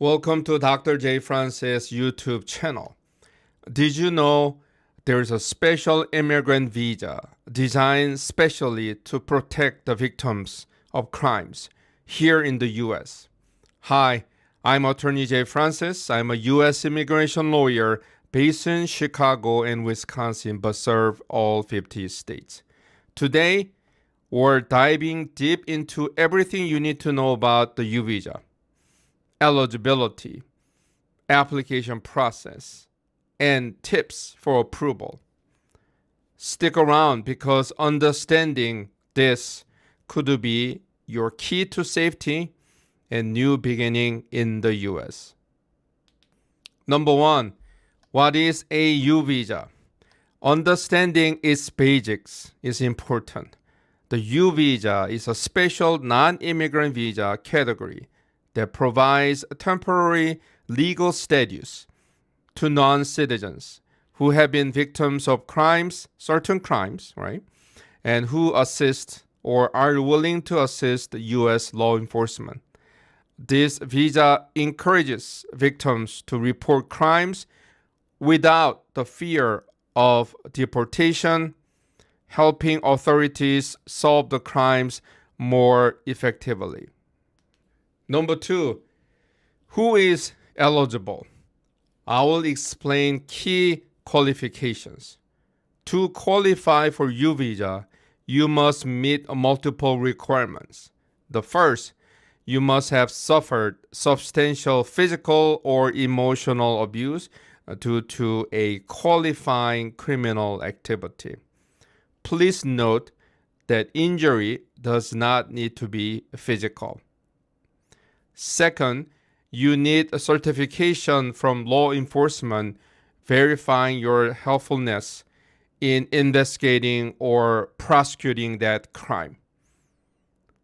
Welcome to Dr. J. Francis YouTube channel. Did you know there's a special immigrant visa designed specially to protect the victims of crimes here in the U.S.? Hi, I'm Attorney J. Francis. I'm a U.S. immigration lawyer based in Chicago and Wisconsin, but serve all 50 states. Today, we're diving deep into everything you need to know about the U visa, eligibility, application process, and tips for approval. Stick around because understanding this could be your key to safety and new beginning in the US. Number one, what is a U visa? Understanding its basics is important. The U visa is a special non-immigrant visa category that provides temporary legal status to non-citizens who have been victims of crimes, certain crimes, right? And who assist or are willing to assist U.S. law enforcement. This visa encourages victims to report crimes without the fear of deportation, helping authorities solve the crimes more effectively. Number two, who is eligible? I will explain key qualifications. To qualify for U visa, you must meet multiple requirements. The first, you must have suffered substantial physical or emotional abuse due to a qualifying criminal activity. Please note that injury does not need to be physical. Second, you need a certification from law enforcement verifying your helpfulness in investigating or prosecuting that crime.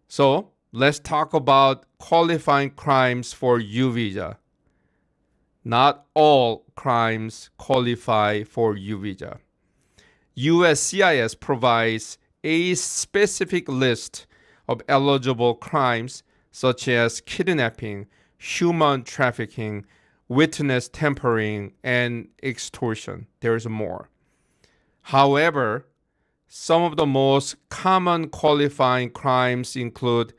So, let's talk about qualifying crimes for U visa. Not all crimes qualify for U visa. USCIS provides a specific list of eligible crimes such as kidnapping, human trafficking, witness tampering, and extortion. There's more. However, some of the most common qualifying crimes include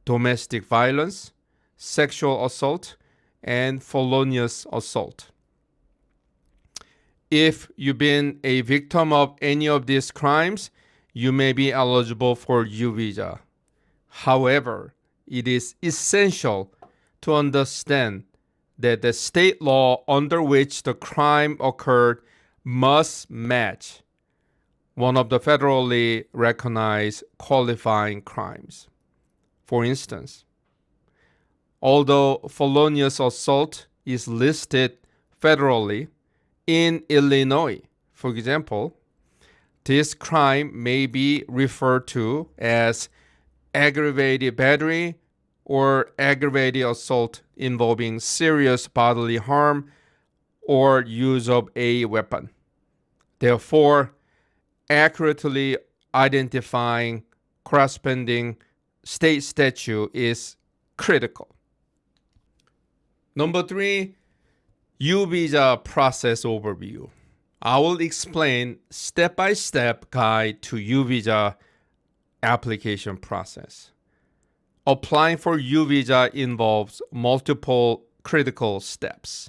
domestic violence, sexual assault, and felonious assault. If you've been a victim of any of these crimes, you may be eligible for U visa. However, it is essential to understand that the state law under which the crime occurred must match one of the federally recognized qualifying crimes. For instance, although felonious assault is listed federally in Illinois, for example, this crime may be referred to as aggravated battery or aggravated assault involving serious bodily harm or use of a weapon. Therefore, accurately identifying corresponding state statute is critical. Number three, U visa process overview. I will explain step-by-step guide to U visa application process. Applying for U visa involves multiple critical steps.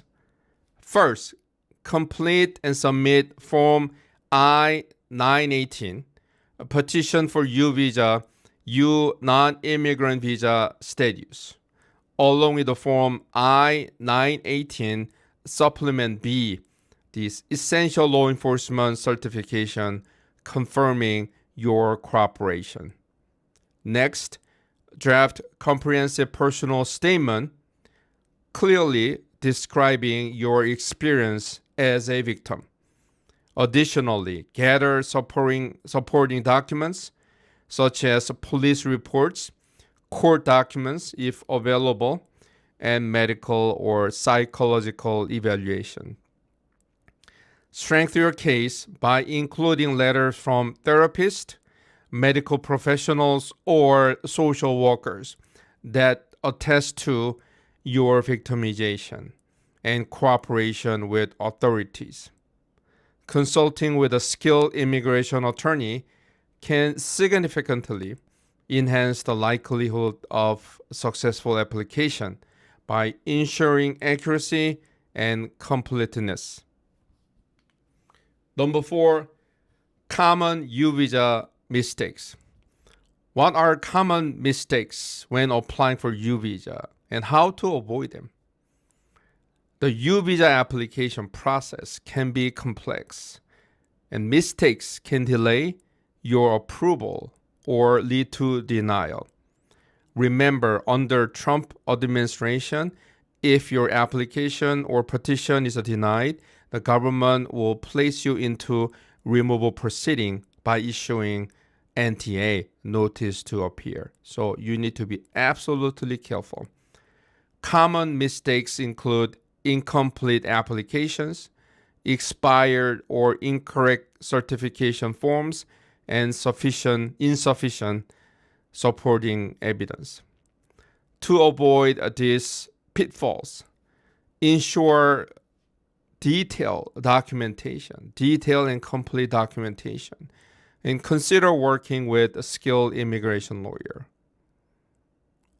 First, complete and submit Form I-918, a petition for U visa, U non-immigrant visa status, along with the Form I-918 Supplement B, this essential law enforcement certification confirming your cooperation. Next, draft comprehensive personal statement clearly describing your experience as a victim. Additionally, gather supporting documents such as police reports, court documents if available, and medical or psychological evaluation. Strengthen your case by including letters from therapists, medical professionals, or social workers that attest to your victimization and cooperation with authorities. Consulting with a skilled immigration attorney can significantly enhance the likelihood of successful application by ensuring accuracy and completeness. Number 4, common U visa mistakes. What are common mistakes when applying for U visa and how to avoid them? The U visa application process can be complex, and mistakes can delay your approval or lead to denial. Remember, under Trump administration, if your application or petition is denied, the government will place you into removal proceeding by issuing NTA, notice to appear. So you need to be absolutely careful. Common mistakes include incomplete applications, expired or incorrect certification forms, and insufficient supporting evidence. To avoid these pitfalls, ensure detailed and complete documentation, and consider working with a skilled immigration lawyer.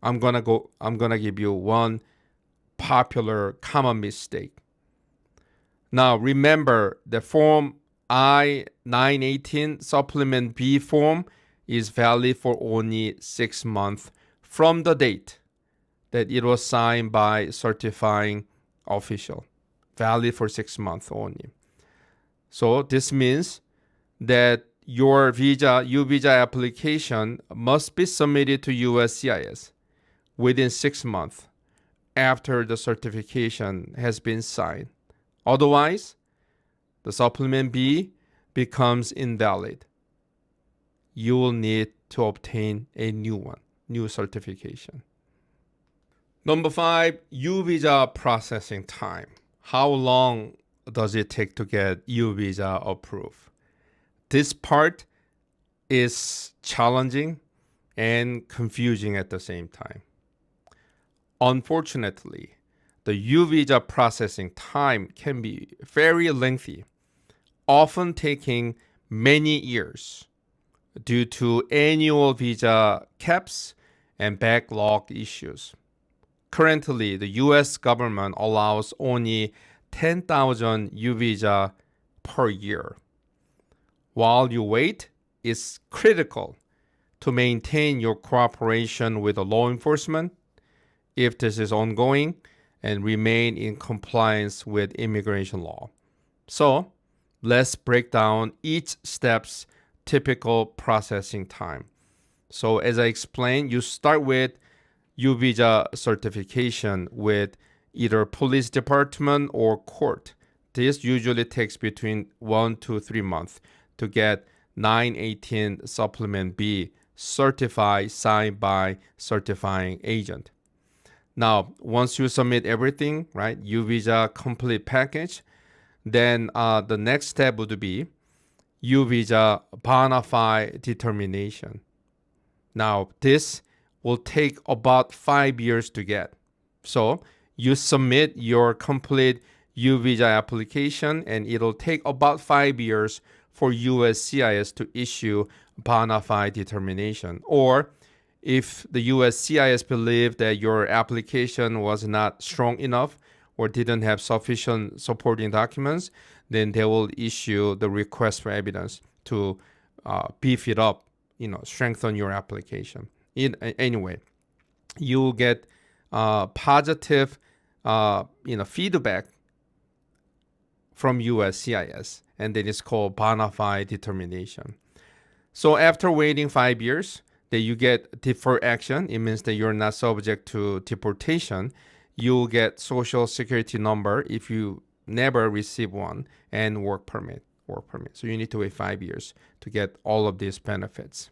I'm gonna give you one popular common mistake. Now remember, the form I-918 supplement B form is valid for only 6 months from the date that it was signed by certifying official. Valid for 6 months only. So this means that your U visa application must be submitted to USCIS within 6 months after the certification has been signed. Otherwise, the supplement B becomes invalid. You will need to obtain a new certification. Number 5, U visa processing time. How long does it take to get U visa approved? This part is challenging and confusing at the same time. Unfortunately, the U visa processing time can be very lengthy, often taking many years due to annual visa caps and backlog issues. Currently, the US government allows only 10,000 U visa per year. While you wait, it's critical to maintain your cooperation with the law enforcement if this is ongoing and remain in compliance with immigration law. So, let's break down each step's typical processing time. So, as I explained, you start with U visa certification with either police department or court. This usually takes between 1 to 3 months to get 918 supplement B certified, signed by certifying agent. Now, once you submit everything, right, U visa complete package, then the next step would be U visa bona fide determination. Now, this will take about 5 years to get. So you submit your complete U visa application and it'll take about 5 years for USCIS to issue bona fide determination. Or if the USCIS believe that your application was not strong enough or didn't have sufficient supporting documents, then they will issue the request for evidence to beef it up, strengthen your application. Anyway, you will get positive, feedback from USCIS, and then it's called bona fide determination. So after waiting 5 years, that you get deferred action. It means that you're not subject to deportation. You'll get social security number if you never receive one, and work permit. So you need to wait 5 years to get all of these benefits.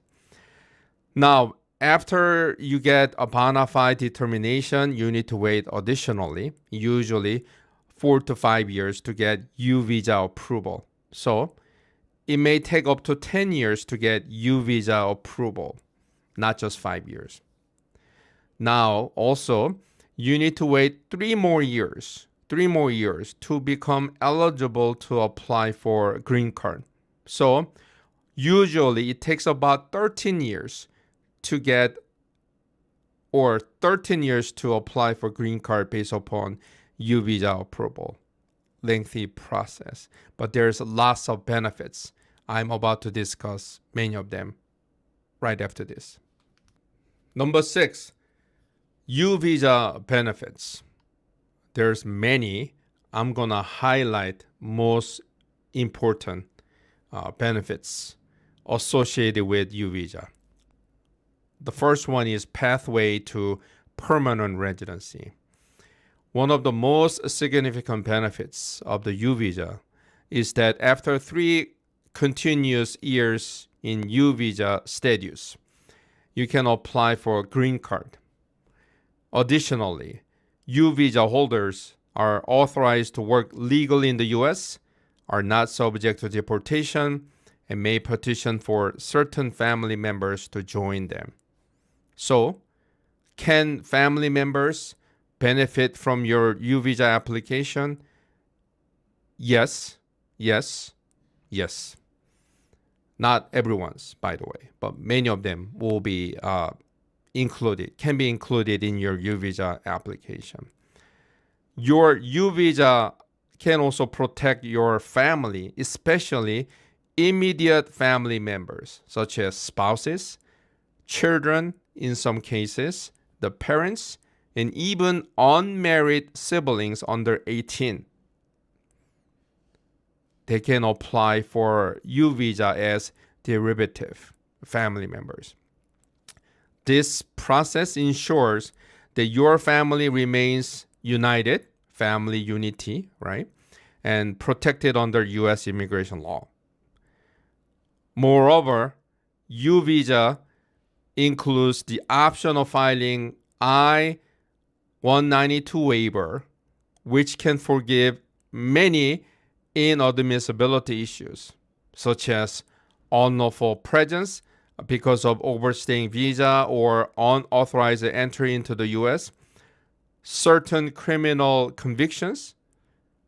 Now, after you get a bona fide determination, you need to wait additionally, usually 4 to 5 years to get U visa approval. So it may take up to 10 years to get U visa approval, not just 5 years. Now, also, you need to wait 3 more years to become eligible to apply for green card. So usually it takes about 13 years to get, or 13 years to apply for green card based upon U visa approval. Lengthy process, but there's lots of benefits. I'm about to discuss many of them right after this. Number 6, U visa benefits. There's many. I'm gonna highlight most important benefits associated with U visa. The first one is pathway to permanent residency. One of the most significant benefits of the U visa is that after 3 continuous years in U visa status, you can apply for a green card. Additionally, U visa holders are authorized to work legally in the US, are not subject to deportation, and may petition for certain family members to join them. So, can family members benefit from your U visa application? Yes. Not everyone's, by the way, but many of them will be can be included in your U visa application. Your U visa can also protect your family, especially immediate family members, such as spouses, children in some cases, the parents, and even unmarried siblings under 18. They can apply for U visa as derivative family members. This process ensures that your family remains united, family unity, right? And protected under US immigration law. Moreover, U visa includes the option of filing I-192 waiver, which can forgive many inadmissibility issues, such as unlawful presence because of overstaying visa or unauthorized entry into the US, certain criminal convictions,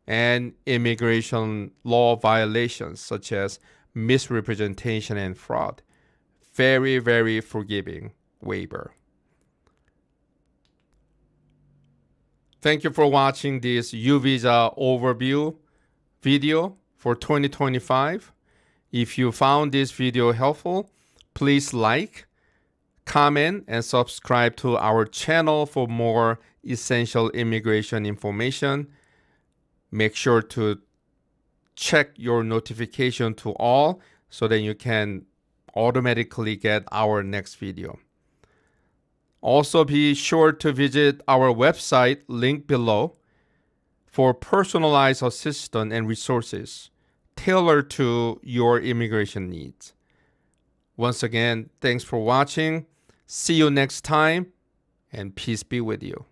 and immigration law violations, such as misrepresentation and fraud. Very, very forgiving waiver. Thank you for watching this U visa overview video for 2025. If you found this video helpful, please like, comment, and subscribe to our channel for more essential immigration information. Make sure to check your notification to all so that you can automatically get our next video. Also, be sure to visit our website, link below, for personalized assistance and resources tailored to your immigration needs. Once again, thanks for watching. See you next time, and peace be with you.